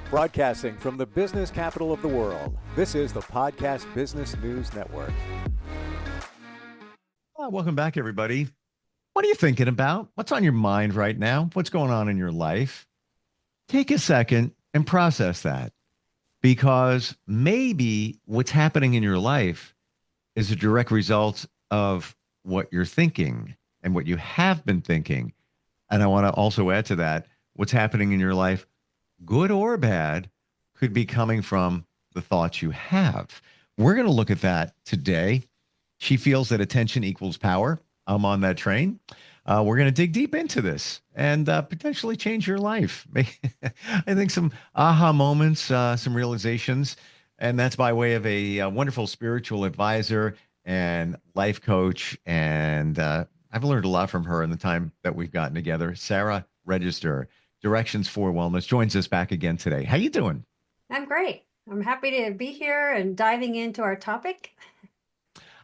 Broadcasting from the business capital of the world, this is the Podcast Business News Network. Welcome back, everybody. What are you thinking about? What's on your mind right now? What's going on in your life? Take a second and process that, because maybe what's happening in your life is a direct result of what you're thinking and what you have been thinking. And I want to also add to that, what's happening in your life, good or bad, could be coming from the thoughts you have. We're going to look at that today. She feels that attention equals power. I'm on that train. We're going to dig deep into this and potentially change your life. I think some aha moments, some realizations, and that's by way of a wonderful spiritual advisor and life coach. And I've learned a lot from her in the time that we've gotten together. Sara Regester, Directions for Wellness, joins us back again today. How you doing? I'm great. I'm happy to be here and diving into our topic.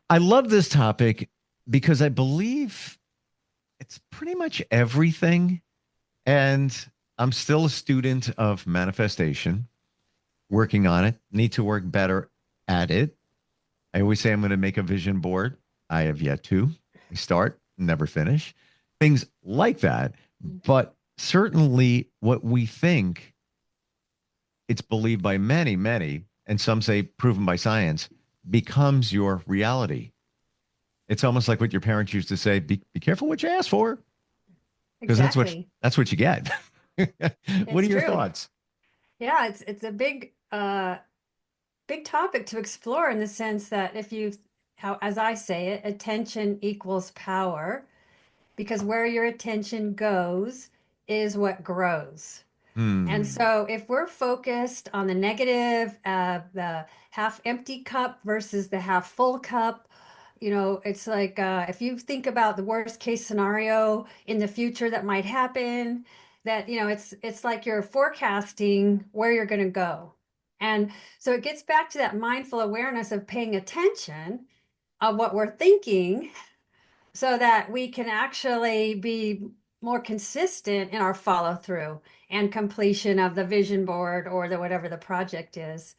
I love this topic because I believe it's pretty much everything. And I'm still a student of manifestation, working on it, need to work better at it. I always say I'm going to make a vision board. I have yet to. I start, never finish, things like that. But certainly what we think, it's believed by many, many, and some say proven by science, becomes your reality. It's almost like what your parents used to say, be careful what you ask for. Because Exactly. that's what you get. What are your thoughts? Yeah, it's a big topic to explore, in the sense that as I say it, attention equals power, because where your attention goes is what grows. And so if we're focused on the negative, the half empty cup versus the half full cup, it's like if you think about the worst case scenario in the future that might happen, that, it's like you're forecasting where you're going to go. And so it gets back to that mindful awareness of paying attention of what we're thinking, so that we can actually be more consistent in our follow through and completion of the vision board or the whatever the project is.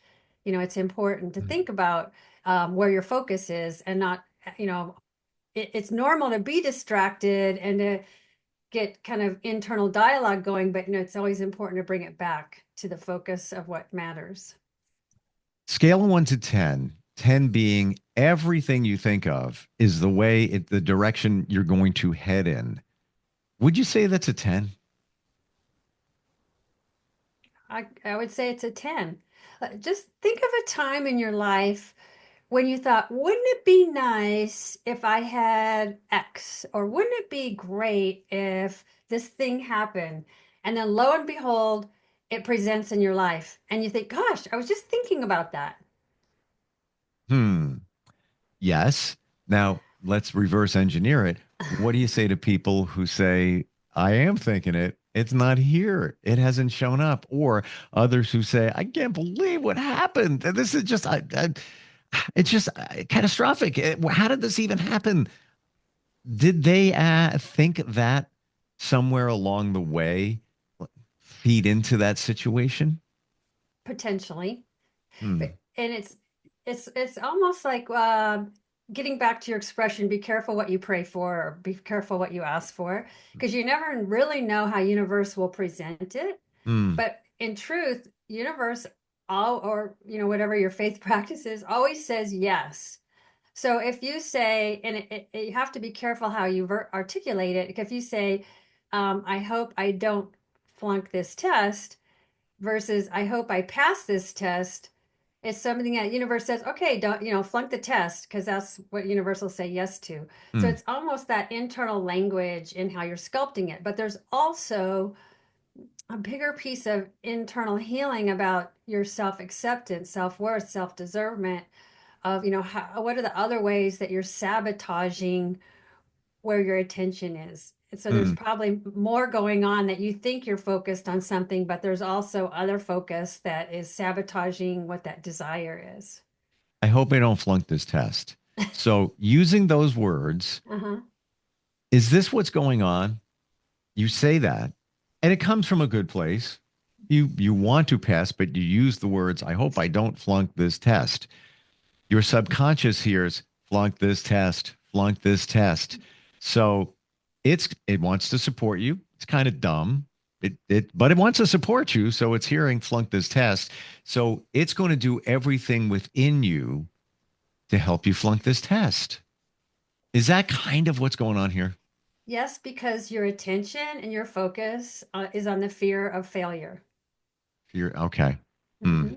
It's important to think about where your focus is, and not, it's normal to be distracted and to get kind of internal dialogue going, but it's always important to bring it back to the focus of what matters. Scale of 1 to 10, 10 being everything you think of is the direction you're going to head in. Would you say that's a 10? I would say it's a 10. Just think of a time in your life when you thought, wouldn't it be nice if I had X? Or wouldn't it be great if this thing happened? And then lo and behold, it presents in your life. And you think, gosh, I was just thinking about that. Yes. Now let's reverse engineer it. What do you say to people who say, I am thinking it, it's not here, it hasn't shown up? Or others who say, I can't believe what happened. This is just, it's just catastrophic. How did this even happen? Did they think that somewhere along the way feed into that situation? Potentially. Hmm. And it's almost like getting back to your expression, be careful what you pray for, or be careful what you ask for, because you never really know how universe will present it. Hmm. But in truth, universe, whatever your faith practice is, always says yes. So if you say, and you have to be careful how you articulate it. If you say, I hope I don't flunk this test, versus I hope I pass this test, it's something that universe says, okay, don't, flunk the test, because that's what universe will say yes to. So Hmm. it's almost that internal language in how you're sculpting it. But there's also a bigger piece of internal healing about your self-acceptance, self-worth, self-deservement, of, what are the other ways that you're sabotaging where your attention is. And so there's Hmm. probably more going on, that you think you're focused on something, but there's also other focus that is sabotaging what that desire is. I hope I don't flunk this test. So, using those words, Uh-huh. is this what's going on? You say that, and it comes from a good place. You want to pass, but you use the words, I hope I don't flunk this test. Your subconscious hears flunk this test, flunk this test. So it wants to support you. It's kind of dumb. But it wants to support you. So it's hearing flunk this test. So it's going to do everything within you to help you flunk this test. Is that kind of what's going on here? Yes, because your attention and your focus is on the fear of failure. You're okay. Hmm.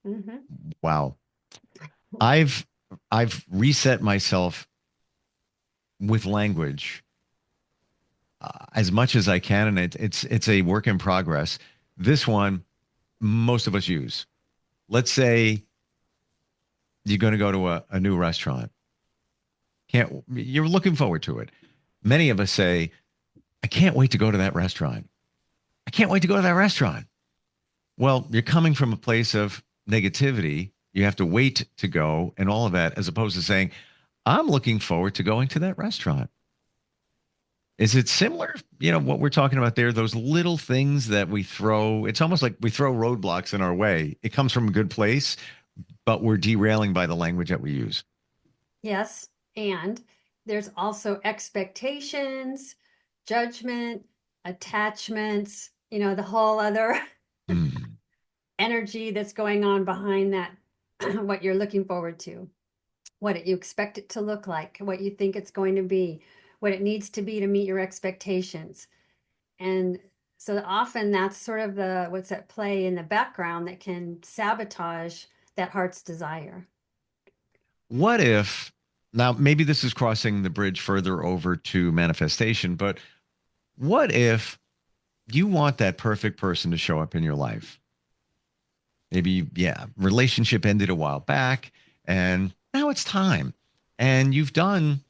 Hmm. Hmm. Wow. I've I've reset myself with language as much as I can, and it's a work in progress. This one, most of us use. Let's say you're going to go to a new restaurant. Can't You're looking forward to it. Many of us say, "I can't wait to go to that restaurant. I can't wait to go to that restaurant." Well, you're coming from a place of negativity. You have to wait to go and all of that, as opposed to saying, "I'm looking forward to going to that restaurant." Is it similar? What we're talking about there, those little things that we throw, it's almost like we throw roadblocks in our way. It comes from a good place, but we're derailing by the language that we use. Yes, and there's also expectations, judgment, attachments, the whole other Mm, energy that's going on behind that, what you're looking forward to, what you expect it to look like, what you think it's going to be, what it needs to be to meet your expectations. And so often that's sort of the what's at play in the background that can sabotage that heart's desire. what if, now maybe this is crossing the bridge further over to manifestation, but what if you want that perfect person to show up in your life? Maybe, yeah, relationship ended a while back and now it's time. And you've done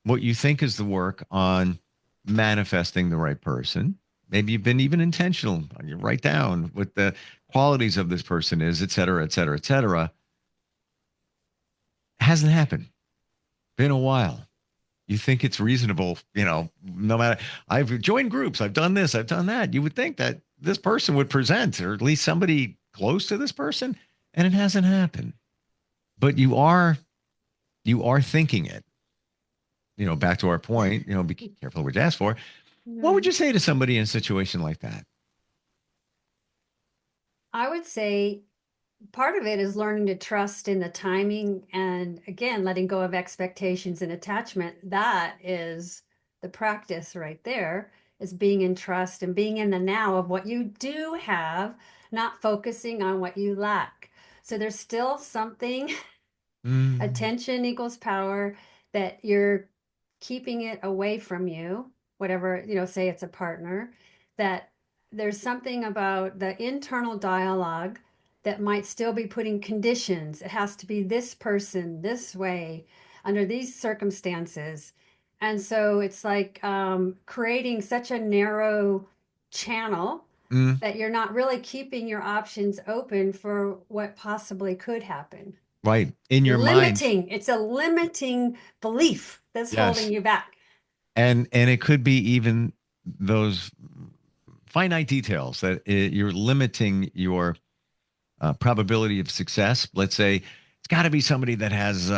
what you think is the work on manifesting the right person. Maybe you've been even intentional. You write down what the qualities of this person is, et cetera, et cetera, et cetera. Hasn't happened. Been a while. You think it's reasonable, no matter, I've joined groups, I've done this, I've done that. You would think that this person would present, or at least somebody close to this person, and it hasn't happened. But you are thinking it. Back to our point, be careful what you ask for. What would Mhm. you say to somebody in a situation like that? I would say part of it is learning to trust in the timing and again, letting go of expectations and attachment. That is the practice right there, is being in trust and being in the now of what you do have, not focusing on what you lack. So there's still something. Mm, Attention equals power, that you're keeping it away from you, whatever, say it's a partner, that there's something about the internal dialogue that might still be putting conditions. It has to be this person, this way, under these circumstances. And so it's like creating such a narrow channel mm, that you're not really keeping your options open for what possibly could happen. right. In your mind. Limiting. It's a limiting belief that's holding Yes. you back. And it could be even those finite details that you're limiting your probability of success. Let's say it's got to be somebody that has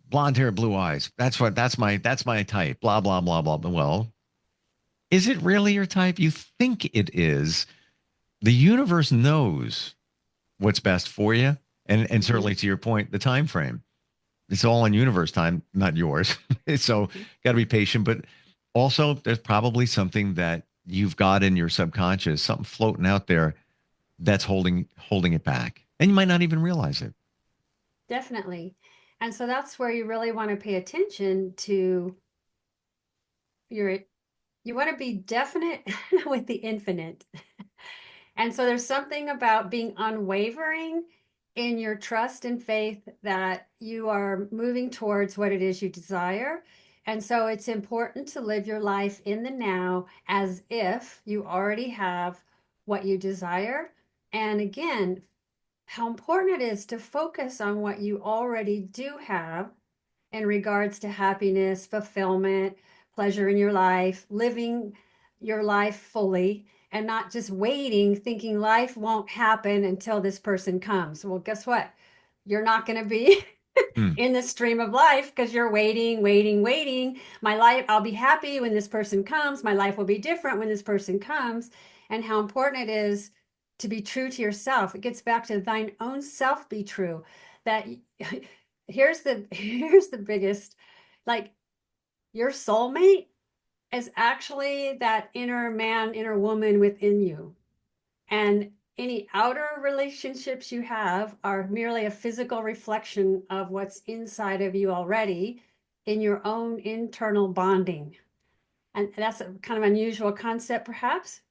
blonde hair, blue eyes. That's my type. Blah blah blah blah. Well, is it really your type? You think it is. The universe knows what's best for you, and Mhm, certainly to your point, the time frame. It's all on universe time, not yours. So mhm. got to be patient, but also there's probably something that you've got in your subconscious, something floating out there that's holding it back, and you might not even realize it. Definitely. And so that's where you really want to pay attention to your, you want to be definite with the infinite. And so there's something about being unwavering in your trust and faith that you are moving towards what it is you desire. And so it's important to live your life in the now as if you already have what you desire. And again, how important it is to focus on what you already do have in regards to happiness, fulfillment, pleasure in your life, living your life fully, and not just waiting, thinking life won't happen until this person comes. Well, guess what? You're not going to be Mm. in the stream of life because you're waiting, waiting, waiting. My life, I'll be happy when this person comes. My life will be different when this person comes. And how important it is to be true to yourself. It gets back to thine own self be true. That here's the biggest, like your soulmate is actually that inner man, inner woman within you. And any outer relationships you have are merely a physical reflection of what's inside of you already in your own internal bonding. And that's a kind of unusual concept, perhaps.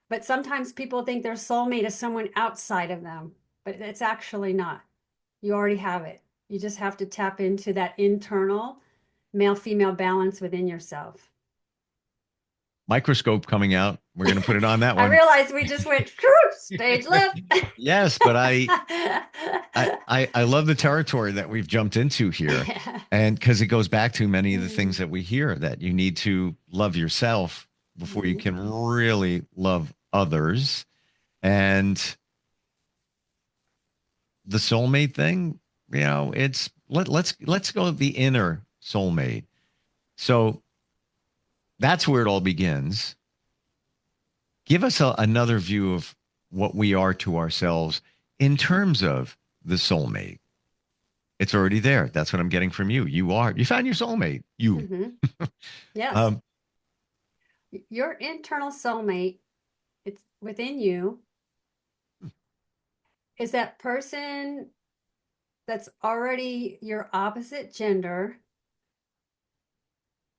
But sometimes people think their soulmate is someone outside of them, but it's actually not. You already have it. You just have to tap into that internal male female balance within yourself. Microscope coming out. We're going to put it on that I one. realized we just went stage left. Yes, but I love the territory that we've jumped into here. And because it goes back to many of the things that we hear that you need to love yourself before you can really love others. And the soulmate thing, it's let's go with the inner soulmate. So that's where it all begins. Give us another view of what we are to ourselves in terms of the soulmate. It's already there. That's what I'm getting from you. You found your soulmate. You. Yes. um, Your internal soulmate, it's within you, is that person that's already your opposite gender,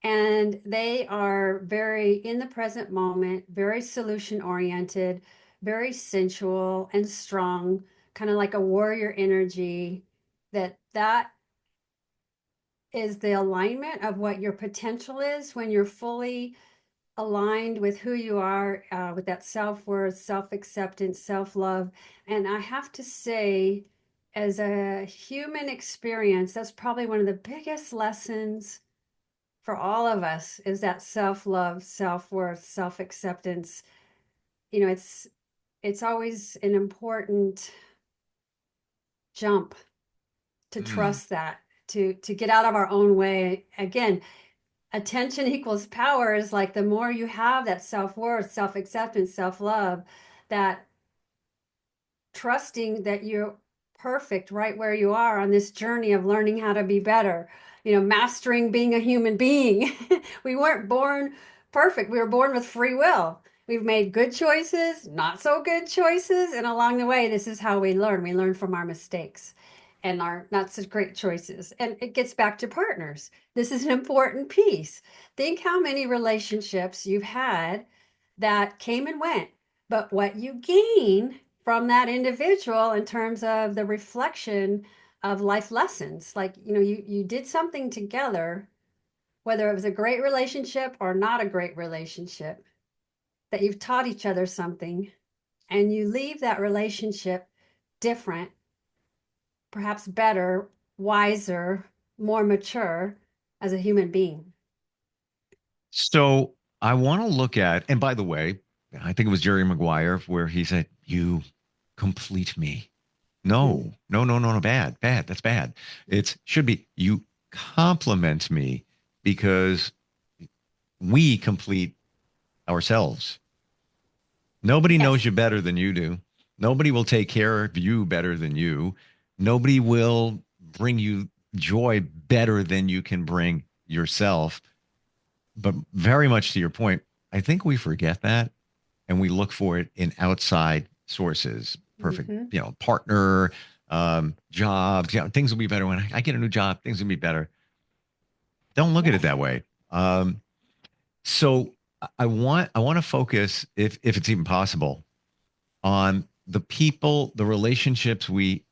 and they are very in the present moment, very solution oriented, very sensual and strong, kind of like a warrior energy. That is the alignment of what your potential is when you're fully aligned with who you are, with that self-worth, self-acceptance, self-love. And I have to say, as a human experience, that's probably one of the biggest lessons for all of us is that self-love, self-worth, self-acceptance. It's always an important jump to mm, trust that, to get out of our own way. Again, attention equals power is like the more you have that self-worth, self-acceptance, self-love, that trusting that you're perfect right where you are on this journey of learning how to be better, mastering being a human being. We weren't born perfect. We were born with free will. We've made good choices, not so good choices, and along the way, this is how we learn. We learn from our mistakes and our not so great choices. And it gets back to partners. This is an important piece. Think how many relationships you've had that came and went, but what you gain from that individual in terms of the reflection of life lessons. Like, you did something together, whether it was a great relationship or not a great relationship, that you've taught each other something, and you leave that relationship different, perhaps better, wiser, more mature as a human being. so I want to look at, and by the way, I think it was Jerry Maguire where he said, "You complete me." Mm-hmm. No, no, no, no, no, bad, bad. That's bad. It should be you compliment me because we complete ourselves. Nobody knows Yes. you better than you do. Nobody will take care of you better than you. Nobody will bring you joy better than you can bring yourself. But very much to your point, I think we forget that and we look for it in outside sources. Perfect, Mm-hmm. partner, jobs. Things will be better when I get a new job. Things will be better. Don't look at it Yes. that way. So I want to focus, if it's even possible, on the people, the relationships we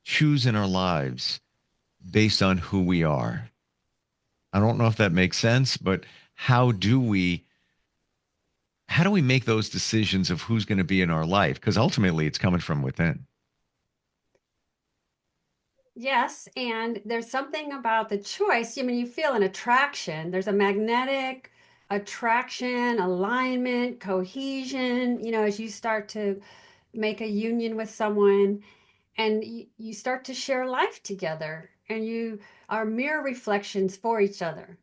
choose in our lives based on who we are. I don't know if that makes sense, but how do we how do we make those decisions of who's going to be in our life? Because ultimately it's coming from within. Yes, and there's something about the choice. I mean, you feel an attraction. There's a magnetic attraction, alignment, cohesion, as you start to make a union with someone and you start to share life together and you are mirror reflections for each other.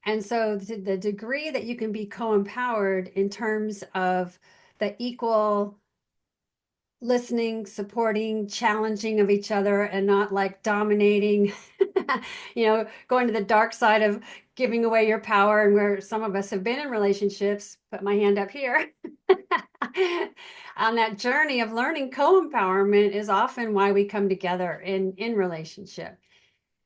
And so the degree that you can be co-empowered in terms of the equal listening, supporting, challenging of each other and not like dominating, going to the dark side of giving away your power and where some of us have been in relationships, put my hand up here. On that journey of learning co-empowerment is often why we come together in relationship.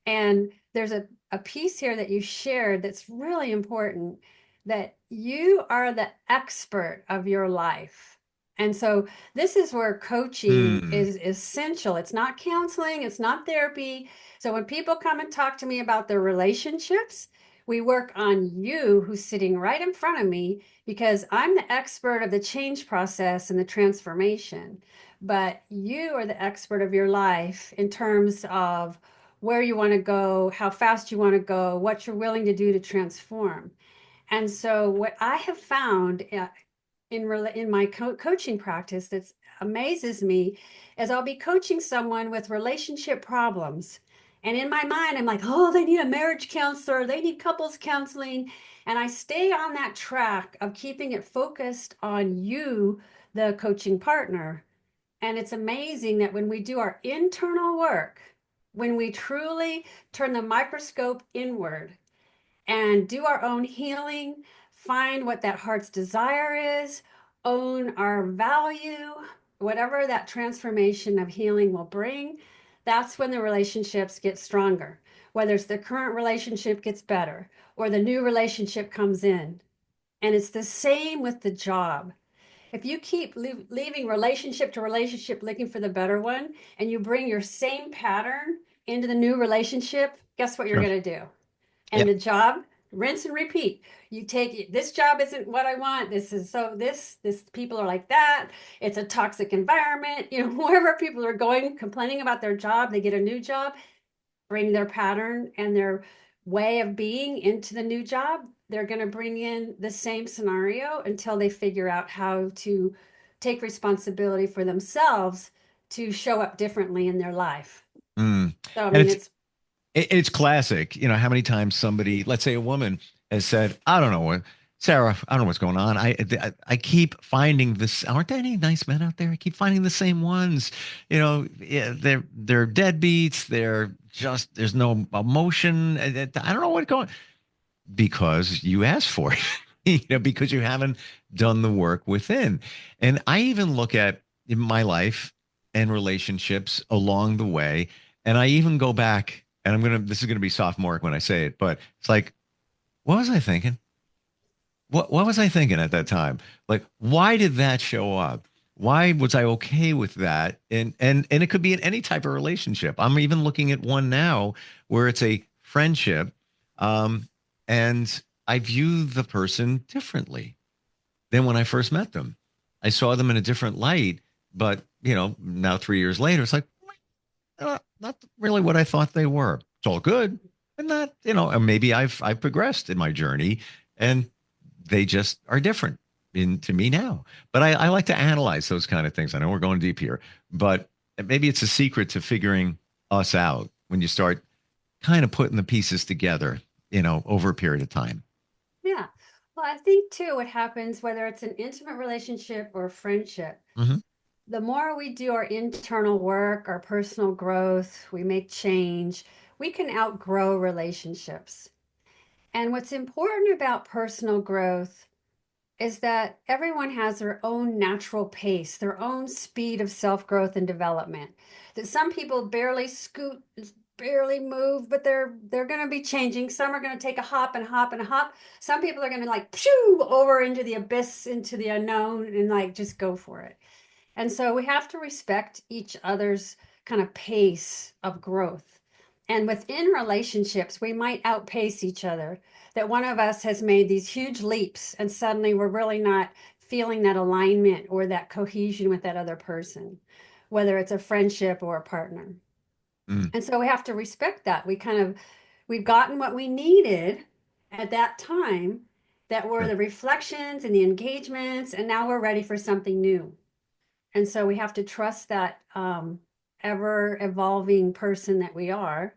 And there's a piece here that you shared that's really important that you are the expert of your life. And so this is where coaching Hmm. is essential. It's not counseling, it's not therapy. So when people come and talk to me about their relationships, we work on you who's sitting right in front of me because I'm the expert of the change process and the transformation. But you are the expert of your life in terms of where you want to go, how fast you want to go, what you're willing to do to transform. And so, what I have found in my coaching practice that amazes me is I'll be coaching someone with relationship problems. And in my mind, I'm like, oh, they need a marriage counselor, they need couples counseling. And I stay on that track of keeping it focused on you, the coaching partner. And it's amazing that when we do our internal work, when we truly turn the microscope inward and do our own healing, find what that heart's desire is, own our value, whatever that transformation of healing will bring, that's when the relationships get stronger. Whether it's the current relationship gets better or the new relationship comes in. And it's the same with the job. If you keep leaving relationship to relationship looking for the better one and you bring your same pattern into the new relationship, guess what you're Sure. going to do? And Yeah. the job, rinse and repeat. You take this job isn't what I want. This is so this people are like that. It's a toxic environment. Wherever people are going complaining about their job, they get a new job, bring their pattern and their way of being into the new job, they're going to bring in the same scenario until they figure out how to take responsibility for themselves to show up differently in their life. Mm. So, I And mean, it's it's, it's classic. You know, how many times somebody, let's say a woman, has said, I don't know what, Sarah, I don't know what's going on. I keep finding this. Aren't there any nice men out there? I keep finding the same ones. You know, yeah, they're deadbeats. They're just there's no emotion. I don't know what's going because you asked for it. Because you haven't done the work within. And I even look at in my life and relationships along the way, and I even go back, and this is gonna be sophomoric when I say it, but it's like, what was I thinking? What was I thinking at that time? Like, why did that show up? Why was I okay with that? And it could be in any type of relationship. I'm even looking at one now where it's a friendship, um, and I view the person differently than when I first met them. I saw them in a different light, but now 3 years later, it's like not really what I thought they were. It's all good, and not and maybe I've progressed in my journey, and they just are different to me now. But I like to analyze those kind of things. I know we're going deep here, but maybe it's a secret to figuring us out when you start kind of putting the pieces together, over a period of time. yeah. Well, I think too, what happens, whether it's an intimate relationship or a friendship, Hmm. the more we do our internal work, our personal growth, we make change, we can outgrow relationships. And what's important about personal growth is that everyone has their own natural pace, their own speed of self growth and development. That some people barely scoot, barely move, but they're going to be changing. Some are going to take a hop and hop and hop. Some people are going to like pew over into the abyss, into the unknown, and like just go for it. And so we have to respect each other's kind of pace of growth. And within relationships, we might outpace each other. That one of us has made these huge leaps, and suddenly we're really not feeling that alignment or that cohesion with that other person, whether it's a friendship or a partner. Mm. And so we have to respect that. We've gotten what we needed at that time. that were Sure. the reflections and the engagements, and now we're ready for something new. And so we have to trust that ever evolving person that we are,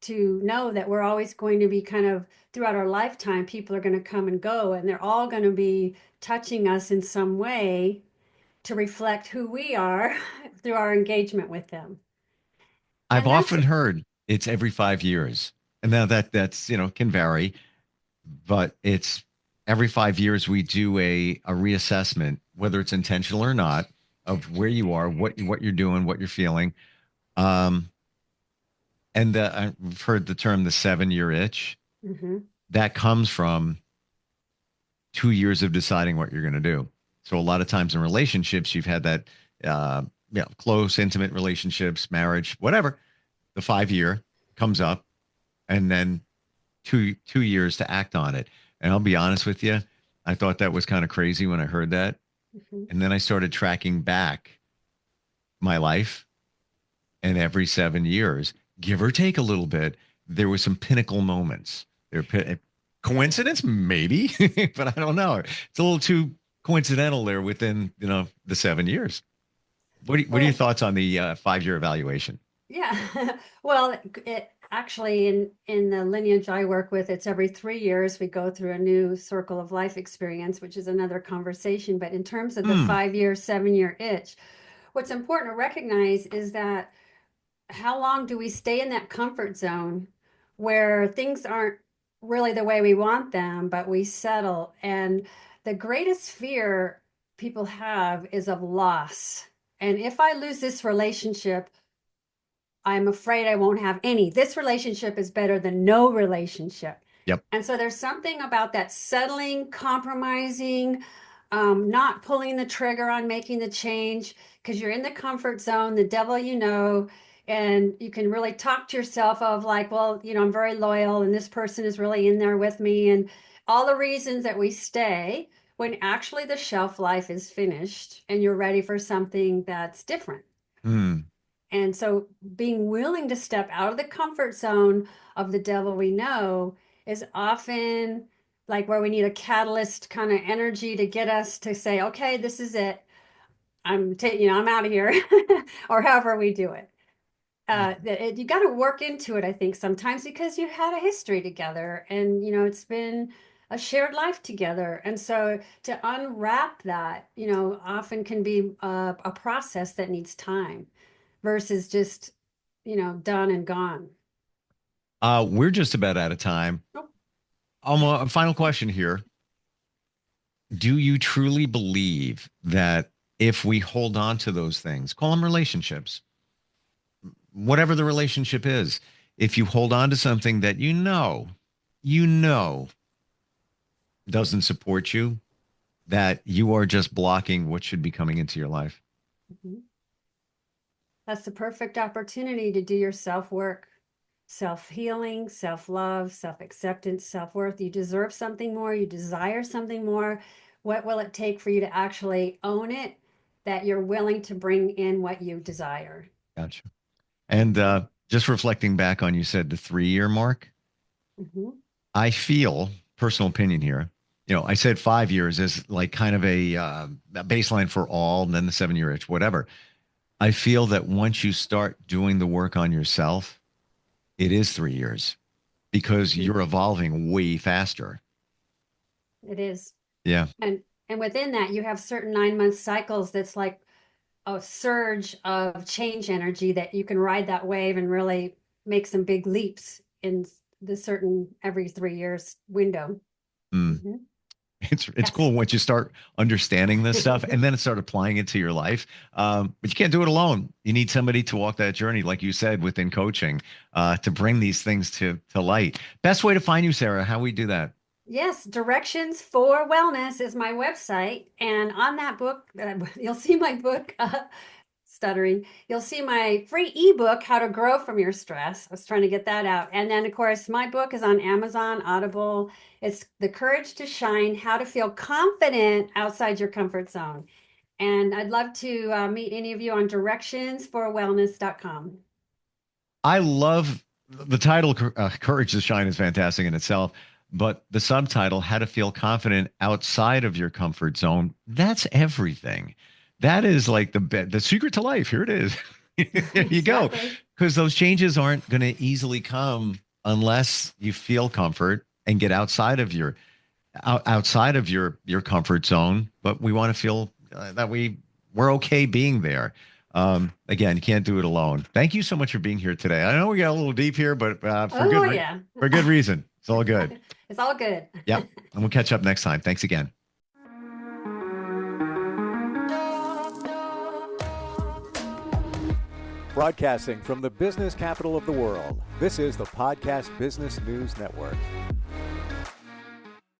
to know that we're always going to be kind of throughout our lifetime, people are going to come and go, and they're all going to be touching us in some way to reflect who we are through our engagement with them. I've And that's, often heard it's every 5 years. And now that's, can vary, but it's every 5 years we do a reassessment, whether it's intentional or not, of where you are, what you're doing, what you're feeling. Um, and I've heard the term the 7 year itch. mhm. That comes from 2 years of deciding what you're going to do. So a lot of times in relationships, you've had that, close, intimate relationships, marriage, whatever. The 5 year comes up, and then two years to act on it. And I'll be honest with you, I thought that was kind of crazy when I heard that. Mhm. And then I started tracking back my life, and every 7 years, give or take a little bit, there was some pinnacle moments. Coincidence, maybe, but I don't know. It's a little too coincidental there within the 7 years. What are your Well, thoughts on the 5 year evaluation? yeah. Well, it actually in the lineage I work with, it's every 3 years we go through a new circle of life experience, which is another conversation. But in terms of the Hmm. 5 year, 7 year itch, what's important to recognize is that how long do we stay in that comfort zone where things aren't really the way we want them, but we settle? And the greatest fear people have is of loss. And if I lose this relationship, I'm afraid I won't have any. This relationship is better than no relationship. Yep. And so there's something about that settling, compromising, not pulling the trigger on making the change because you're in the comfort zone, the devil you know, and you can really talk to yourself of like, well, I'm very loyal and this person is really in there with me, and all the reasons that we stay when actually the shelf life is finished and you're ready for something that's different. Hmm. And so being willing to step out of the comfort zone of the devil we know is often like where we need a catalyst kind of energy to get us to say, okay, this is it. I'm out of here, or however we do it. You got to work into it, I think, sometimes because you had a history together, and it's been a shared life together, and so to unwrap that, often can be a process that needs time versus just, done and gone. We're just about out of time. Oh, A final question here. Do you truly believe that if we hold on to those things, call them relationships, whatever the relationship is, if you hold on to something that you know doesn't support you, that you are just blocking what should be coming into your life? mhm. That's the perfect opportunity to do your self work, self healing, self love, self acceptance, self worth. You deserve something more. You desire something more. What will it take for you to actually own it, that you're willing to bring in what you desire? Gotcha. And just reflecting back on, you said the 3 year mark. Mhm. I feel, personal opinion here, I said 5 years is like kind of a baseline for all, and then the 7 year itch, whatever. I feel that once you start doing the work on yourself, it is 3 years because Mhm. you're evolving way faster. It is. Yeah. And within that, you have certain 9 month cycles that's like a surge of change energy that you can ride that wave and really make some big leaps in the certain every 3 years window. Mm. Mhm. It's Yes. cool once you start understanding this stuff and then start applying it to your life. But you can't do it alone. You need somebody to walk that journey, like you said, within coaching, to bring these things to light. Best way to find you, Sarah? How we do that? Yes, Directions for Wellness is my website. And on that book, you'll see my book, stuttering. You'll see my free ebook, How to Grow from Your Stress. I was trying to get that out. And then, of course, my book is on Amazon, Audible. It's The Courage to Shine, How to Feel Confident Outside Your Comfort Zone. And I'd love to meet any of you on directionsforwellness.com. I love the title. Courage to Shine is fantastic in itself. But the subtitle, How to Feel Confident Outside of Your Comfort Zone, that's everything. That is like the secret to life. Here it is. There you go. Exactly. Because those changes aren't going to easily come unless you feel comfort and get outside of your comfort zone. But we want to feel that we're okay being there. Again, you can't do it alone. Thank you so much for being here today. I know we got a little deep here, but Oh, yeah. for good reason. It's all good. It's all good. Yep. And we'll catch up next time. Thanks again. Broadcasting from the business capital of the world, this is the Podcast Business News Network.